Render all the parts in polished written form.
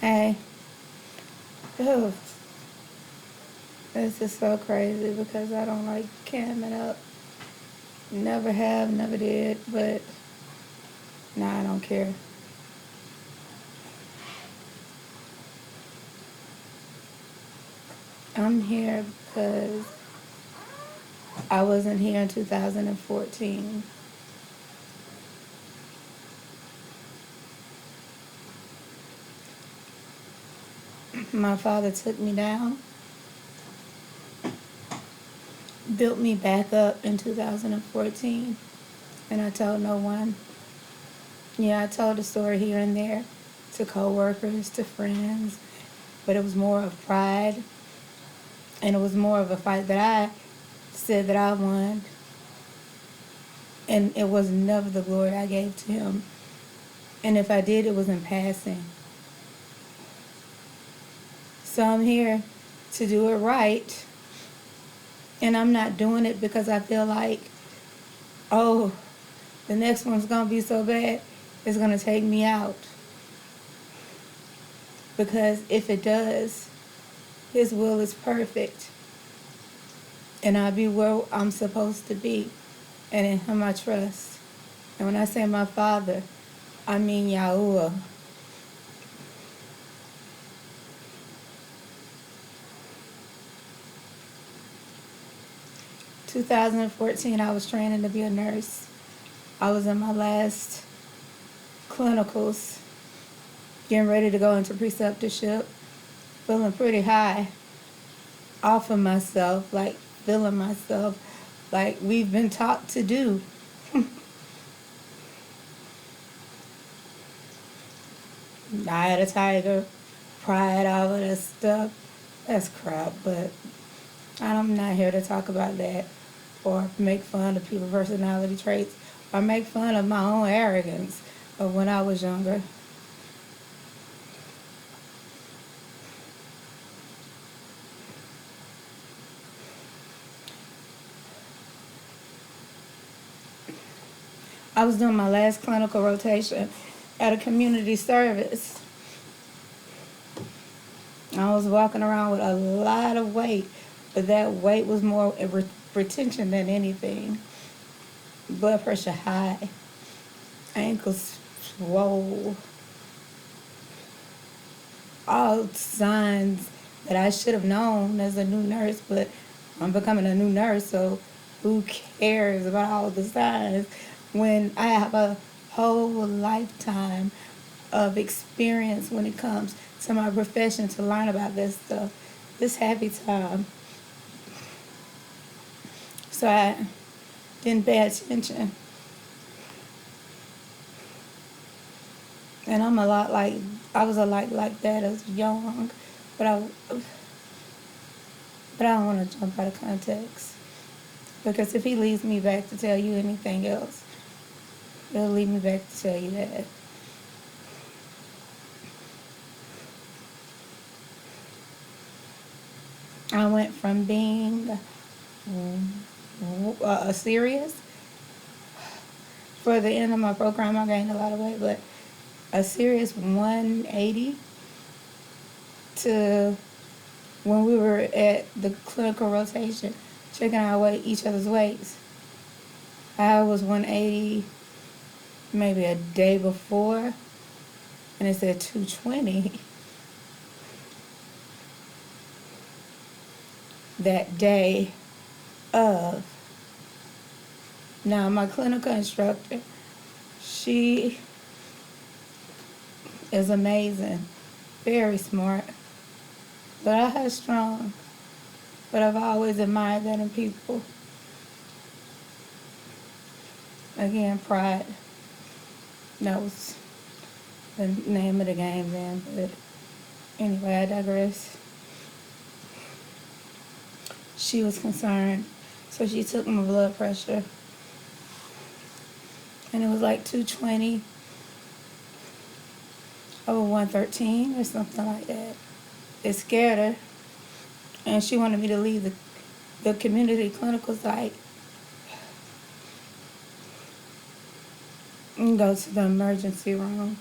Hey, oh, this is so crazy because I don't like camming up. Never have, never did, but nah, I don't care. I'm here because I wasn't here in 2014. My father took me down, built me back up in 2014, and I told no one. Yeah, I told the story here and there to coworkers, to friends, but it was more of pride, and it was more of a fight that I said that I won, and it was never the glory I gave to him. And if I did, it was in passing. So I'm here to do it right, and I'm not doing it because I feel like, oh, the next one's gonna be so bad, it's gonna take me out. Because if it does, his will is perfect, and I'll be where I'm supposed to be, and in him I trust. And when I say my father, I mean Yahuwah. 2014, I was training to be a nurse. I was in my last clinicals, getting ready to go into preceptorship, feeling pretty high off of myself, like feeling myself like we've been taught to do. I had a tiger, pride, all of that stuff. That's crap, but I'm not here to talk about that or make fun of people's personality traits or make fun of my own arrogance of when I was younger. I was doing my last clinical rotation at a community service. I was walking around with a lot of weight, but that weight was more retention than anything. Blood pressure high, ankles swole, all signs that I should have known as a new nurse, but I'm becoming a new nurse, so who cares about all the signs when I have a whole lifetime of experience when it comes to my profession to learn about this stuff. This happy time. So I didn't pay attention. And I'm a lot like, I was a lot like that as young, but but I don't want to jump out of context. Because if he leads me back to tell you anything else, he'll lead me back to tell you that. I went from being serious. For the end of my program, I gained a lot of weight, but a serious 180 to when we were at the clinical rotation, checking our weight, each other's weights. I was 180 maybe a day before, and it said 220 that day of. Now, my clinical instructor, she is amazing, very smart, but I had strong. But I've always admired that in people. Again, pride. That was the name of the game then. But anyway, I digress. She was concerned, so she took my blood pressure, and it was like 220 over 113 or something like that. It scared her, and she wanted me to leave the community clinical site. and go to the emergency room.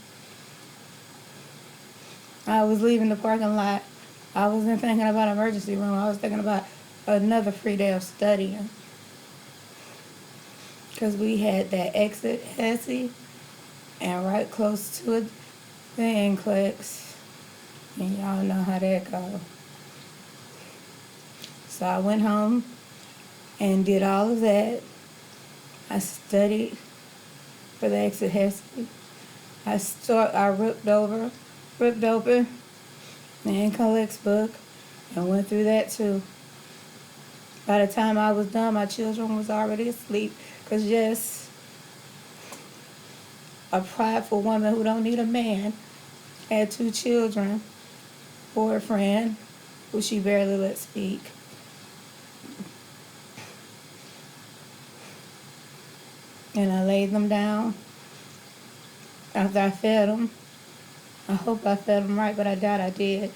I was leaving the parking lot. I wasn't thinking about emergency room. I was thinking about another free day of studying. Because we had that exit Hesse, and right close to it, the NCLEX. And y'all know how that goes. So I went home and did all of that. I studied for the exit Hesse. I ripped open the NCLEX book and went through that too. By the time I was done, my children was already asleep. Because yes, a prideful woman who don't need a man had 2 children, boyfriend, who she barely let speak. And I laid them down after I fed them. I hope I fed them right, but I doubt I did.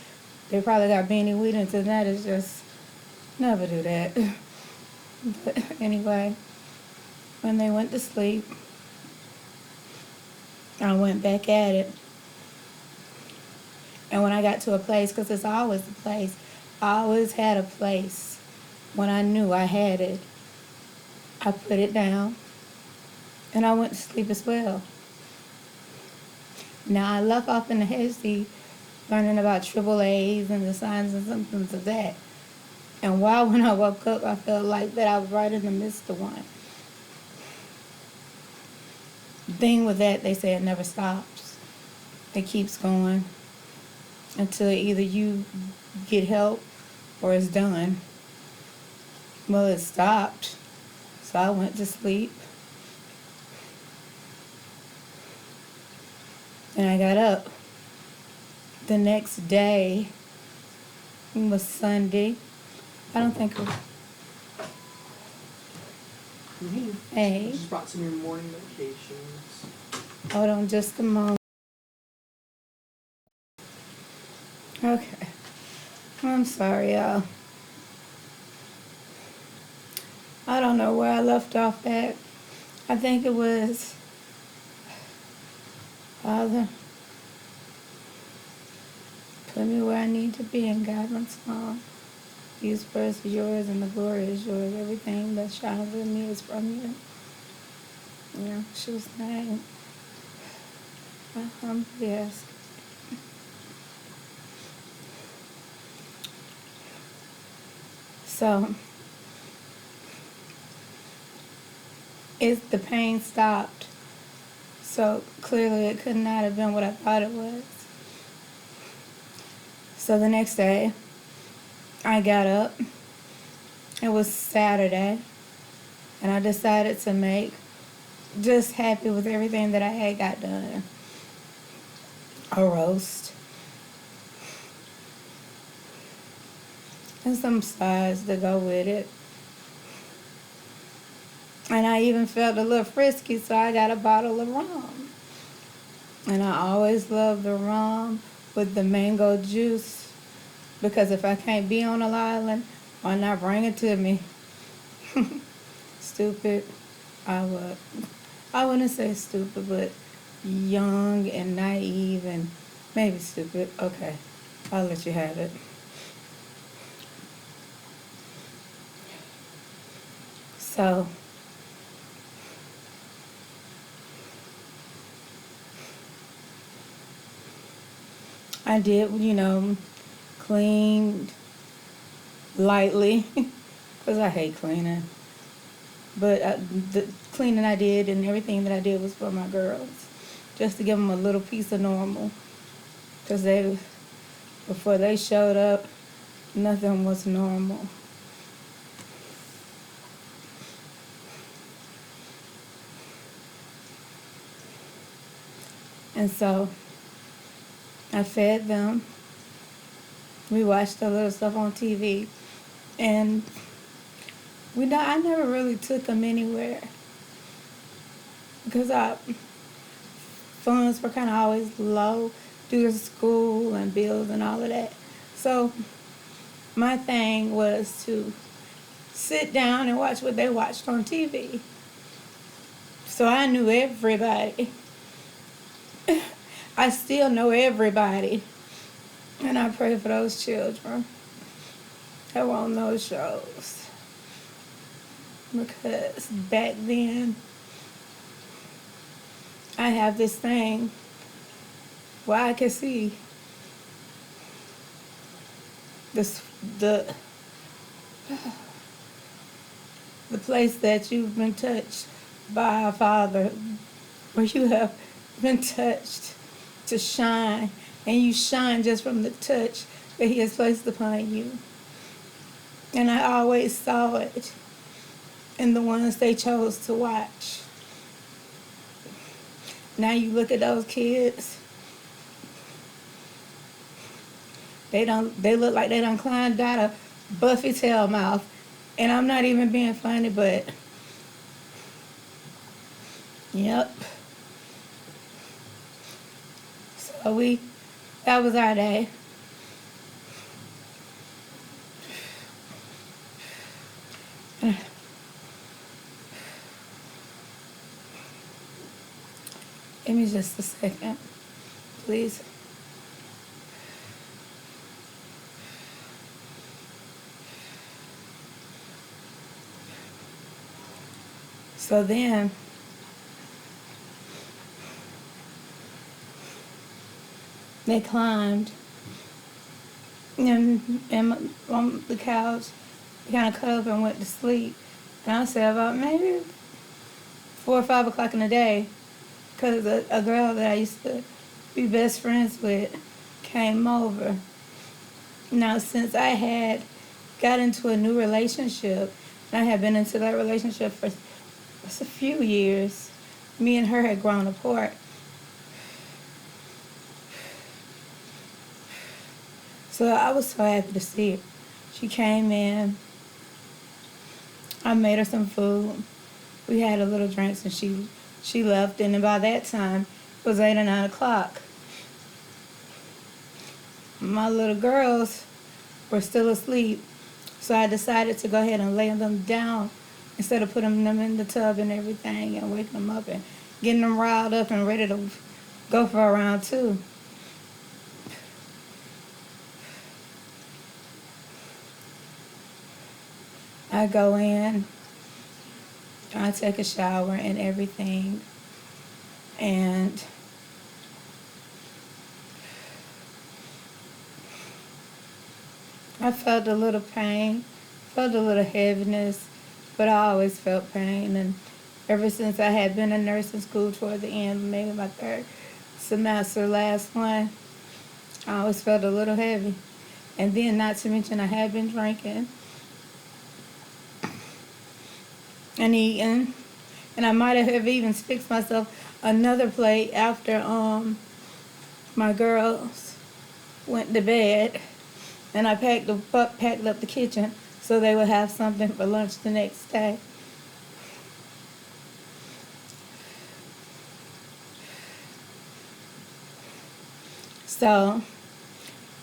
They probably got beanie weedings, and that is just, never do that. But anyway, when they went to sleep, I went back at it. And when I got to a place, because it's always a place, I always had a place. When I knew I had it, I put it down, and I went to sleep as well. Now, I left off in the Hesse learning about triple A's and the signs and symptoms of that. And when I woke up, I felt like that I was right in the midst of one. The thing with that, they say it never stops. It keeps going until either you get help or it's done. Well, it stopped, so I went to sleep. And I got up. The next day was Sunday. I don't think it was. Hey. I just brought some of your morning medications. Hold on just a moment. Okay. I'm sorry, y'all. I don't know where I left off at. I think it was, Father, put me where I need to be and guide my tongue. These words are yours and the glory is yours. Everything that shines in me is from you. In Yeshua's name, I humbly ask. So, the pain stopped. So clearly it could not have been what I thought it was. So the next day, I got up. It was Saturday. And I decided to make, just happy with everything that I had got done, a roast. And some sides to go with it. And I even felt a little frisky, so I got a bottle of rum. And I always love the rum with the mango juice, because if I can't be on an island, why not bring it to me? Stupid. I wouldn't say stupid, but young and naive and maybe stupid. Okay, I'll let you have it. So, I did, clean lightly, because I hate cleaning. But the cleaning I did and everything that I did was for my girls, just to give them a little piece of normal. Because before they showed up, nothing was normal. And so I fed them. We watched a little stuff on TV. And I never really took them anywhere, because our funds were kind of always low due to school and bills and all of that. So my thing was to sit down and watch what they watched on TV. So I knew everybody. I still know everybody. And I pray for those children that were on those shows. Because back then, I have this thing where I can see this, the place that you've been touched by our Father, where you have been touched to shine, and you shine just from the touch that He has placed upon you. And I always saw it in the ones they chose to watch. Now you look at those kids, they look like they done climbed out of Buffy tail mouth. And I'm not even being funny, but yep. So that was our day. Give me just a second, please. So then, they climbed and on the couch, they kind of cut up and went to sleep. And I said about maybe 4 or 5 o'clock in the day, because a girl that I used to be best friends with came over. Now, since I had got into a new relationship, and I had been into that relationship for a few years, me and her had grown apart. So I was so happy to see her. She came in. I made her some food. We had a little drinks, and she left. And by that time, it was 8 or 9 o'clock. My little girls were still asleep, so I decided to go ahead and lay them down instead of putting them in the tub and everything and waking them up and getting them riled up and ready to go for a round 2. I go in, I take a shower and everything, and I felt a little pain, felt a little heaviness, but I always felt pain. And ever since I had been in nursing school toward the end, maybe my 3rd semester, last one, I always felt a little heavy. And then, not to mention, I had been drinking and eating, and I might have even fixed myself another plate after my girls went to bed, and I packed up the kitchen so they would have something for lunch the next day. So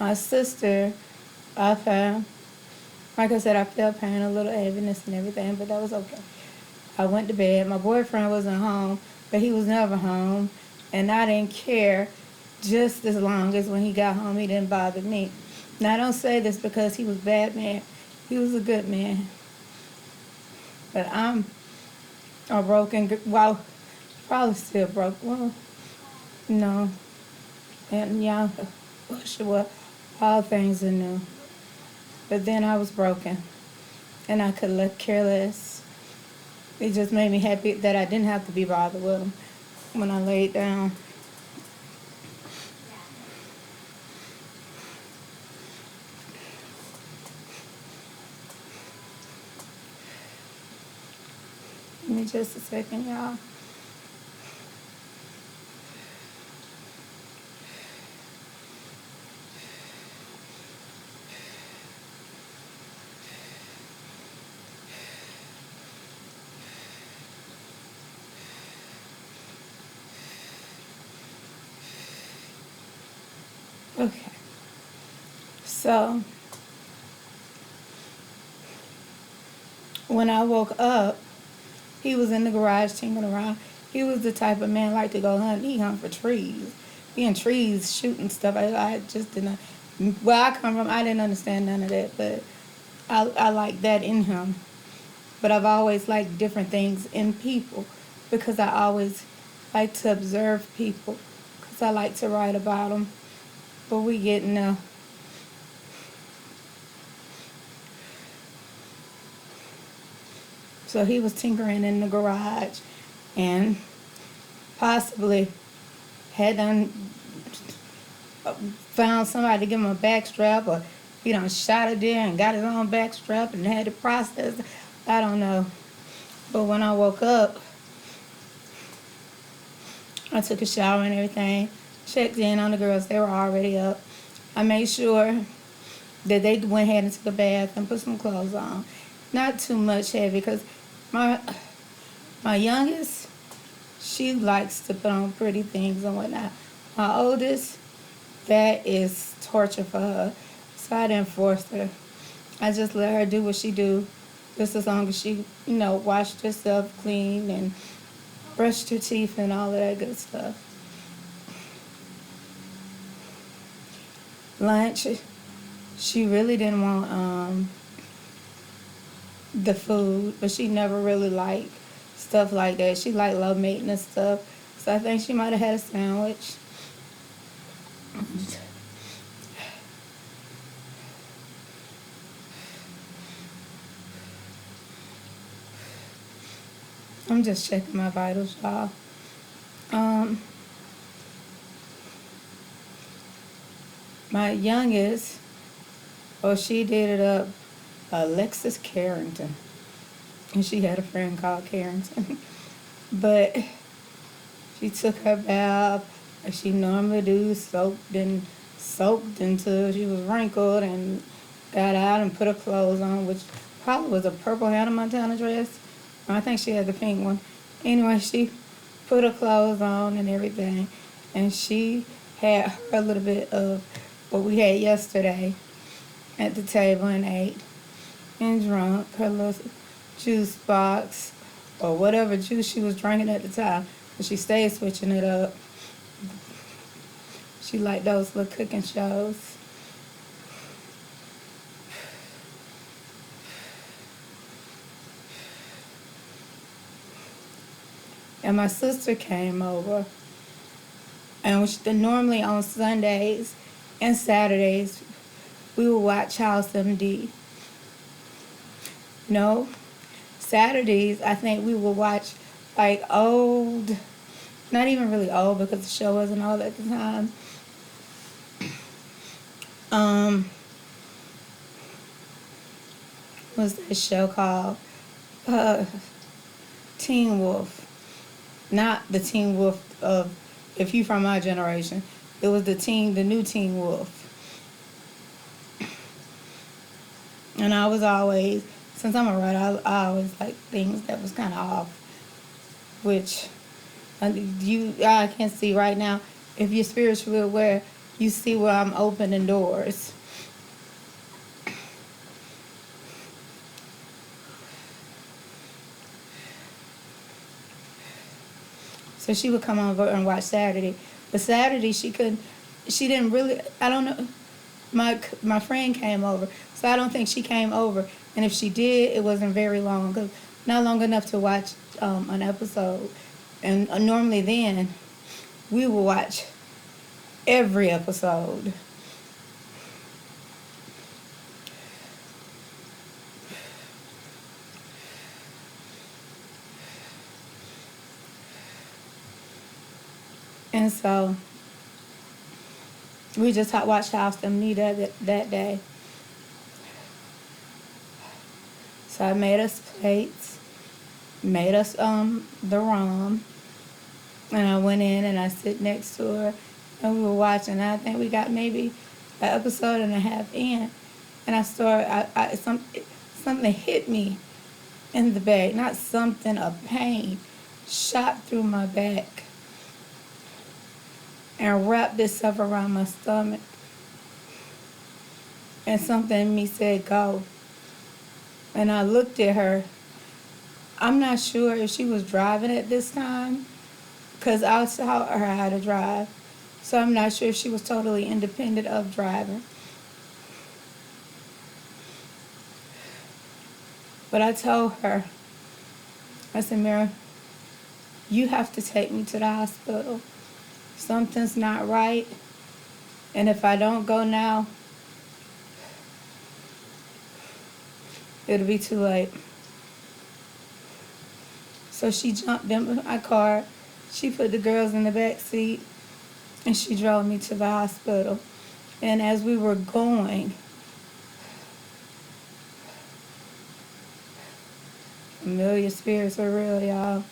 my sister, I found, like I said, I felt pain, a little heaviness and everything, but that was okay. I went to bed. My boyfriend wasn't home, but he was never home, and I didn't care just as long as when he got home, he didn't bother me. Now, I don't say this because he was a bad man. He was a good man. But I'm a broken, well, probably still broke. Well, no. And yeah, well, all things are new. But then I was broken, and I could care less. It just made me happy that I didn't have to be bothered with him when I laid down. Give me just a second, y'all. Okay. So, when I woke up, he was in the garage tinkering around. He was the type of man like to go hunt. He hunt for trees. He in trees shooting stuff. I just didn't. Where I come from, I didn't understand none of that, but I like that in him. But I've always liked different things in people because I always like to observe people because I like to write about them. But we getting there. So he was tinkering in the garage and possibly had done found somebody to give him a back strap, or he done shot a deer and got his own back strap and had to process. I don't know. But when I woke up, I took a shower and everything, checked in on the girls. They were already up. I made sure that they went ahead and took a bath and put some clothes on. Not too much heavy because my youngest, she likes to put on pretty things and whatnot. My oldest, that is torture for her. So I didn't force her. I just let her do what she do, just as long as she, washed herself clean and brushed her teeth and all of that good stuff. Lunch, she really didn't want the food, but she never really liked stuff like that. She liked low maintenance stuff, so I think she might have had a sandwich. I'm just checking my vitals, y'all. My youngest, she did it up, Alexis Carrington. And she had a friend called Carrington. But she took her bath like she normally do, soaked until she was wrinkled, and got out and put her clothes on, which probably was a purple Hannah Montana dress. I think she had the pink one. Anyway, she put her clothes on and everything, and she had her a little bit of what we had yesterday at the table and ate and drunk her little juice box or whatever juice she was drinking at the time. But she stayed switching it up. She liked those little cooking shows. And my sister came over. And normally on Sundays and Saturdays, we would watch House MD. No, Saturdays, I think we would watch like old, not even really old because the show wasn't old at the time. What's that show called? Teen Wolf. Not the Teen Wolf of, if you from my generation, it was the new Teen Wolf. And I was always, since I'm a writer, I always like things that was kind of off, which I can see right now. If you're spiritually aware, you see where I'm opening doors. So she would come over and watch Saturday. But Saturday she didn't really, I don't know, my friend came over, so I don't think she came over. And if she did, it wasn't very long, not long enough to watch an episode. And normally then, we would watch every episode. And so we just watched House MD that day. So I made us plates, made us the rum, and I went in and I sit next to her, and we were watching. I think we got maybe an episode and a half in, and I started. Something hit me in the back, not something, a pain shot through my back and wrapped itself around my stomach. And something in me said, go. And I looked at her. I'm not sure if she was driving at this time because I taught her how to drive. So I'm not sure if she was totally independent of driving. But I told her, I said, Mary, you have to take me to the hospital. Something's not right. And if I don't go now, it'll be too late. So she jumped in my car. She put the girls in the back seat, and she drove me to the hospital. And as we were going, familiar spirits are real, y'all.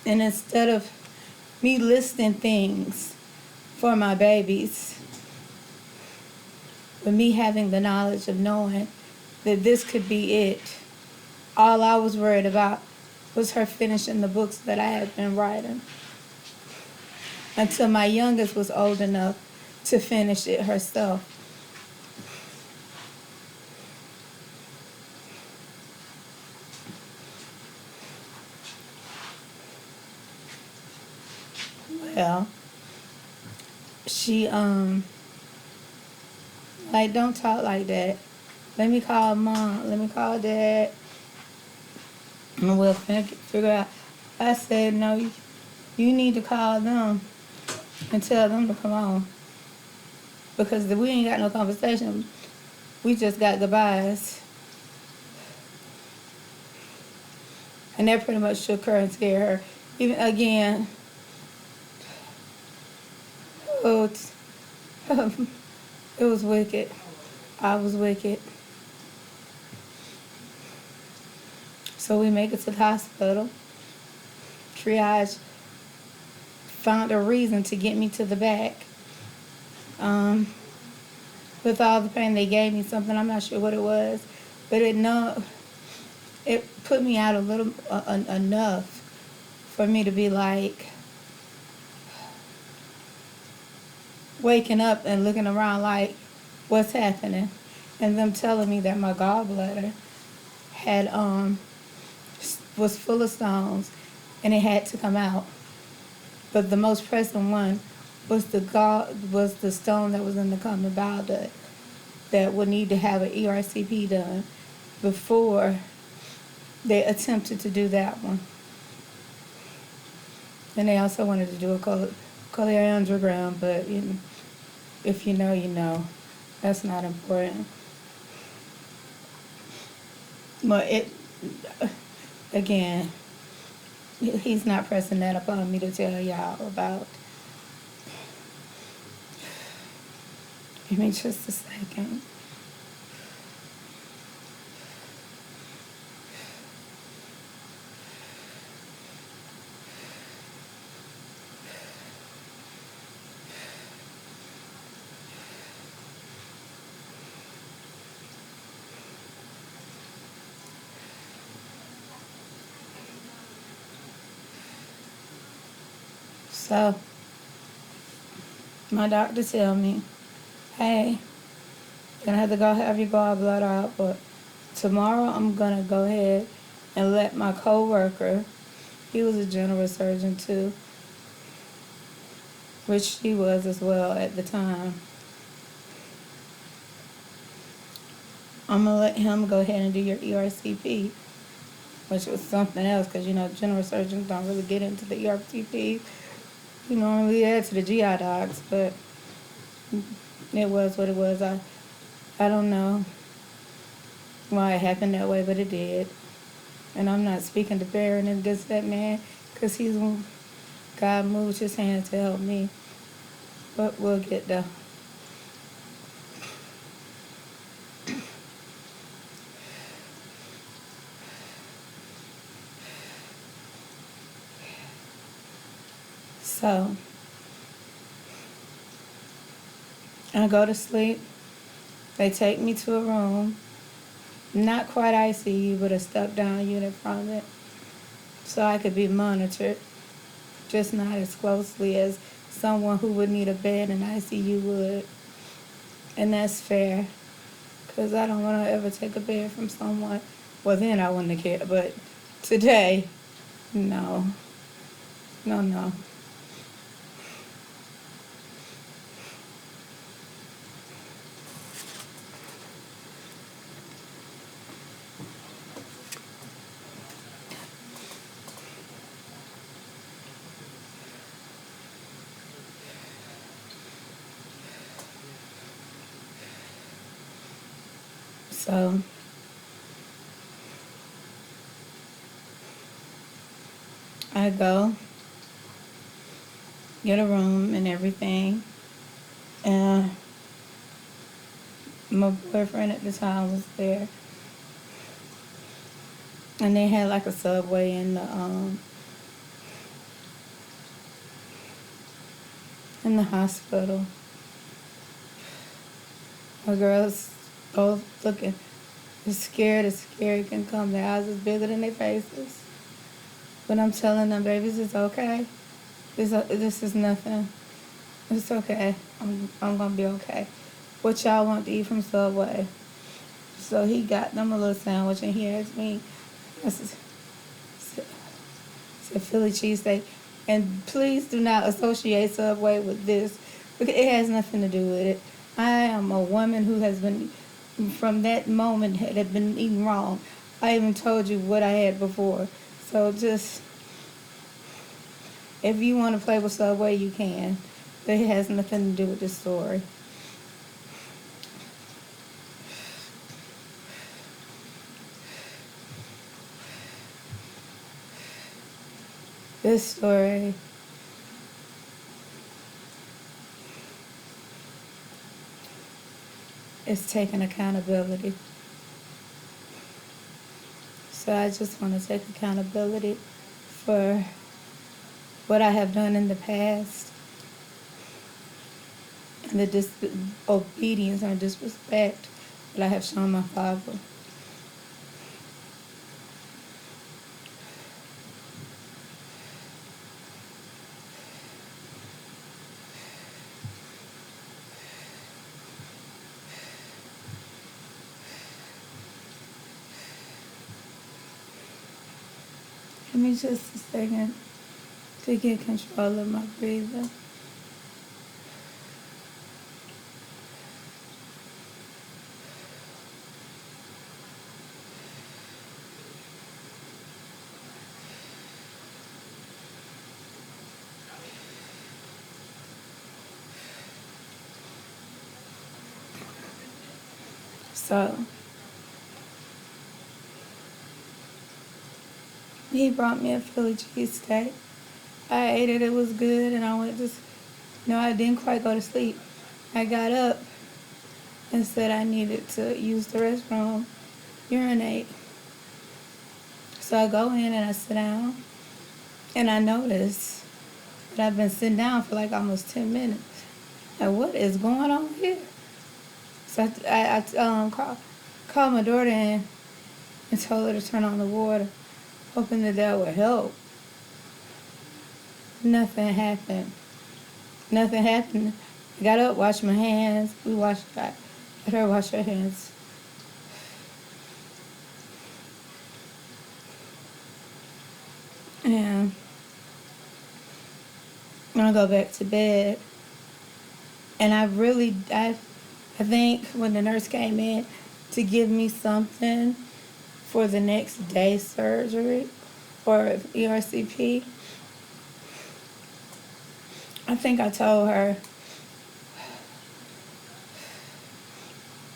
And instead of me listing things for my babies, but me having the knowledge of knowing that this could be it, all I was worried about was her finishing the books that I had been writing until my youngest was old enough to finish it herself. Well, she, like, don't talk like that. Let me call mom. Let me call dad. And we'll figure out. I said, no, you need to call them and tell them to come on. Because we ain't got no conversation. We just got goodbyes. And that pretty much shook her and scared her. Even again, oh, it was wicked. I was wicked. So we make it to the hospital. Triage found a reason to get me to the back. With all the pain, they gave me something. I'm not sure what it was, but it put me out a little enough for me to be like waking up and looking around like, what's happening? And them telling me that my gallbladder had was full of stones and it had to come out. But the most pressing one was the stone that was in the common bile duct that would need to have an ERCP done before they attempted to do that one. And they also wanted to do a cholangiogram, but if you know, you know. That's not important. But again, he's not pressing that upon me to tell y'all about. Give me just a second. So, my doctor tell me, hey, you're gonna have to go have your gallbladder out, but tomorrow I'm gonna go ahead and let my coworker, he was a general surgeon too, which she was as well at the time. I'm gonna let him go ahead and do your ERCP, which was something else, because general surgeons don't really get into the ERCP. You normally add to the GI docs, but it was what it was. I don't know why it happened that way, but it did. And I'm not speaking to Barron against that man, because God moved his hand to help me. But we'll get there. So, I go to sleep. They take me to a room, not quite ICU, but a step-down unit from it, so I could be monitored, just not as closely as someone who would need a bed in ICU would. And that's fair, because I don't want to ever take a bed from someone. Well, then I wouldn't have cared, but today, no. No, no. So I go, get a room and everything. And my boyfriend at the time was there. And they had like a Subway in the hospital. My girls both looking as scared can come. Their eyes is bigger than their faces. But I'm telling them, babies, it's okay. This is nothing. It's okay. I'm gonna be okay. What y'all want to eat from Subway? So he got them a little sandwich and he asked me, I said Philly cheesesteak. And please do not associate Subway with this because it has nothing to do with it. I am a woman who has been, from that moment, had been eating wrong. I even told you what I had before. So just, if you want to play with Subway, you can. But it has nothing to do with this story. This story is taking accountability. So I just want to take accountability for what I have done in the past and the disobedience or disrespect that I have shown my father. Give me just a second to get control of my breathing. So he brought me a Philly cheesesteak. I ate it, it was good, and I went to, I didn't quite go to sleep. I got up and said I needed to use the restroom, urinate. So I go in and I sit down, and I notice that I've been sitting down for like almost 10 minutes. Like, what is going on here? So I called my daughter in and told her to turn on the water, hoping that would help. Nothing happened. Nothing happened. I got up, washed my hands. Let her wash her hands. And I go back to bed. And I think when the nurse came in to give me something for the next day's surgery or ERCP, I think I told her,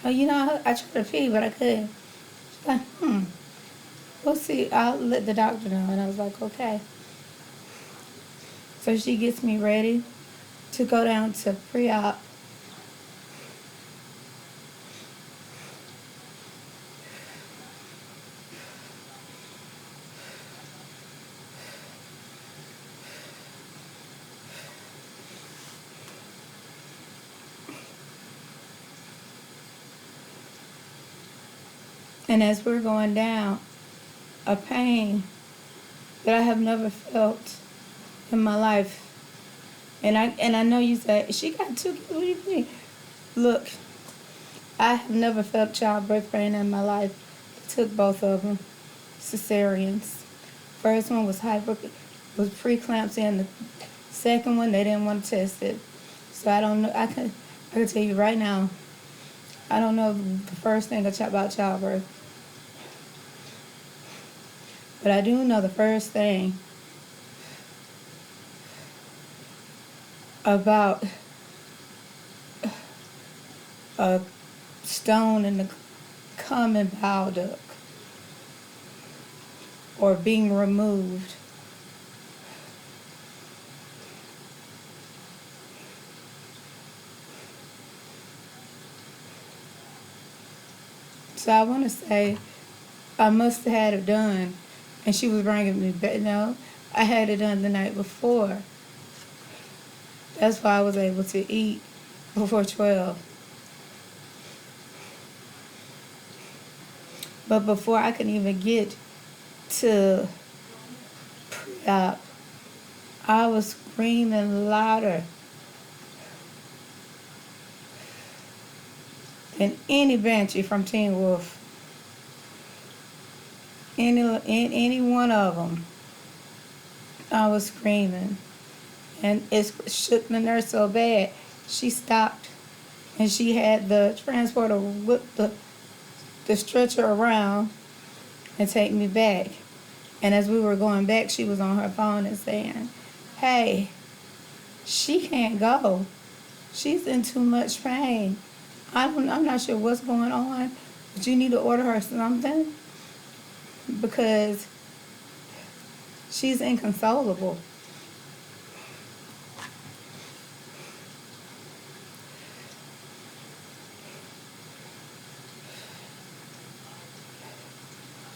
oh, I tried to pee, but I couldn't. She's like, we'll see. I'll let the doctor know. And I was like, okay. So she gets me ready to go down to pre-op. And as we're going down, a pain that I have never felt in my life. And I know you say, she got 2 kids, what do you mean? Look, I have never felt childbirth pain in my life. I took both of them, cesareans. First one was was preeclampsia, and the second one they didn't want to test it. So I don't know. I can tell you right now. I don't know the first thing about childbirth, but I do know the first thing about a stone in the common bile duct or being removed. So I want to say I must have had it done, and she was bringing me back. No, I had it done the night before. That's why I was able to eat before 12. But before I could even get to pre-op, I was screaming louder than any Banshee from Teen Wolf. Any one of them, I was screaming. And it shook the nurse so bad, she stopped and she had the transporter whip the stretcher around and take me back. And as we were going back, she was on her phone and saying, "Hey, she can't go. She's in too much pain. I'm not sure what's going on, but you need to order her something because she's inconsolable."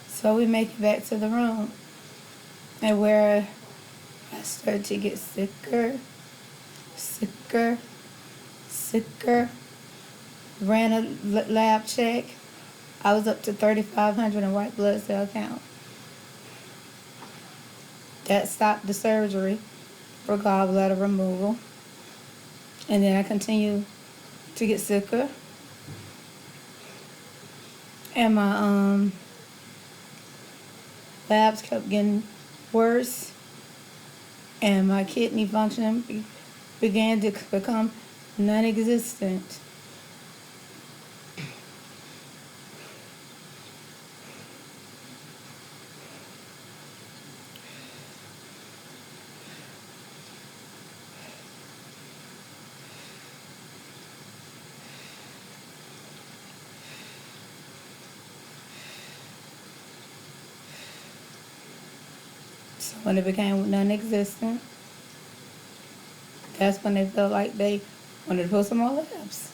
So we make it back to the room, and where I started to get sicker, ran a lab check. I was up to 3,500 in white blood cell count. That stopped the surgery for gallbladder removal. And then I continued to get sicker. And my labs kept getting worse. And my kidney function began to become non-existent. So when it became non-existent, that's when they felt like they wanted to put some more labs.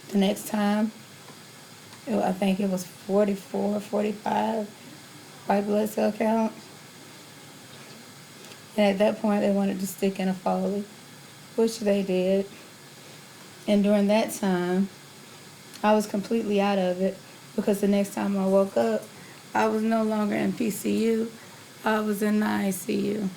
The next time, I think it was 44, 45 white blood cell count. And at that point, they wanted to stick in a Foley, which they did. And during that time, I was completely out of it because the next time I woke up, I was no longer in PCU. I was in the ICU.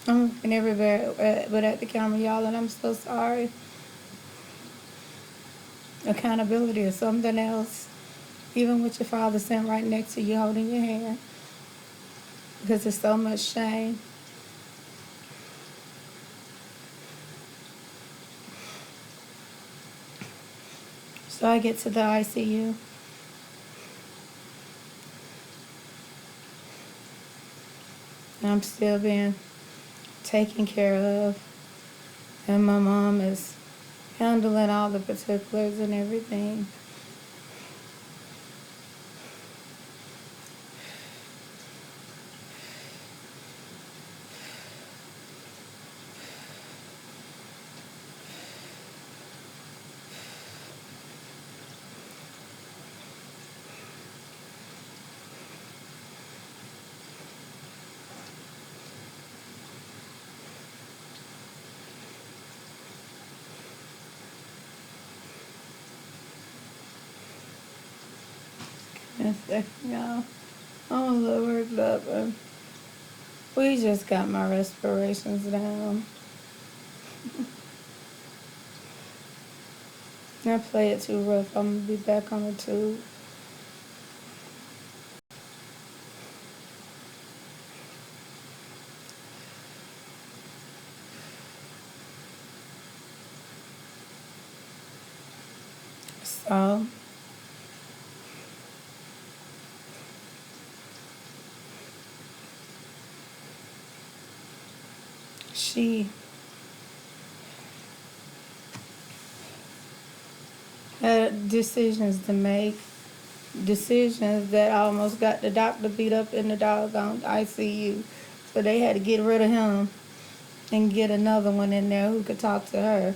I'm looking everywhere but at the camera, y'all, and I'm so sorry. Accountability is something else, even with your father sitting right next to you holding your hand, because there's so much shame. So I get to the ICU. And I'm still being taken care of. And my mom is handling all the particulars and everything. one second, y'all. I'm a little worked up. We just got my respirations down. I play it too rough. I'm gonna be back on the tube. So she had decisions to make, decisions that almost got the doctor beat up in the doggone ICU. So they had to get rid of him and get another one in there who could talk to her.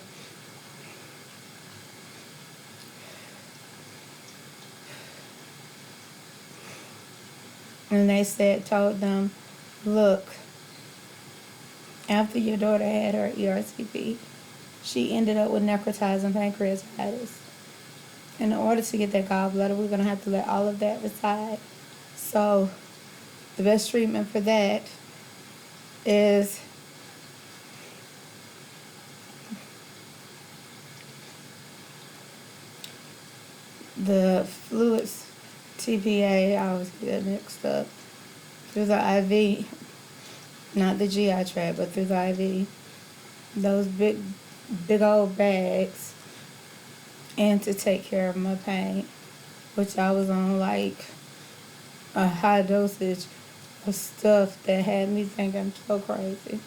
And they told them, look, after your daughter had her ERCP, she ended up with necrotizing pancreatitis. In order to get that gallbladder, we're going to have to let all of that reside. So the best treatment for that is the fluids, TPA, I always get that mixed up, through the IV, not the GI tract, but through the IV. Those big old bags, and to take care of my pain, which I was on like a high dosage of stuff that had me thinking I'm so crazy.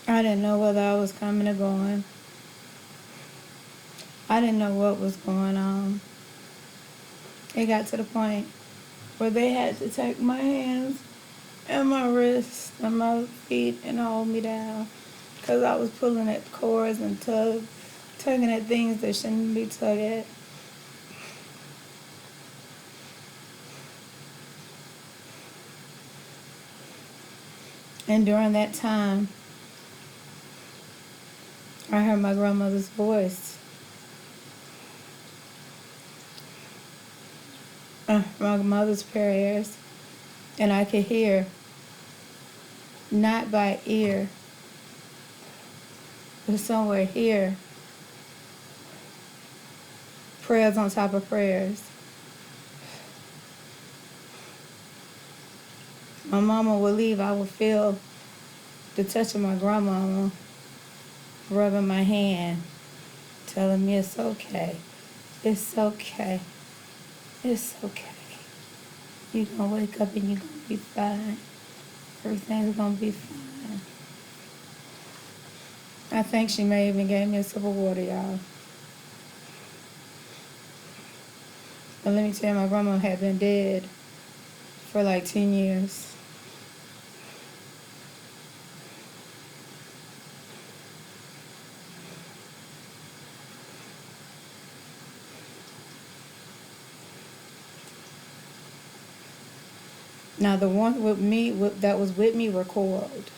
I didn't know whether I was coming or going. I didn't know what was going on. It got to the point where they had to take my hands and my wrists and my feet and hold me down because I was pulling at cords and tugging at things that shouldn't be tugged at. And during that time, I heard my grandmother's voice. My mother's prayers, and I could hear, not by ear, but somewhere here, prayers on top of prayers. My mama would leave, I would feel the touch of my grandmama rubbing my hand, telling me it's okay, it's okay, it's okay. You're going to wake up and you're going to be fine. Everything's going to be fine. I think she may even gave me a sip of water, y'all. But let me tell you, my grandma had been dead for like 10 years. Now the one with me that was with me recoiled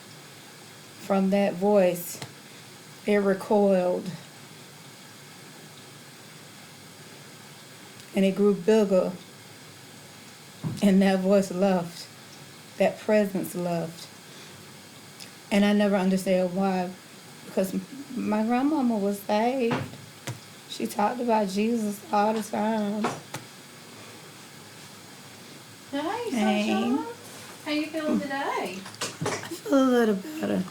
from that voice. It recoiled, and it grew bigger. And that voice left. That presence left. And I never understood why, because my grandmama was saved. She talked about Jesus all the time. Hey, Hey. Sunshine. How you feeling today? I feel a little better.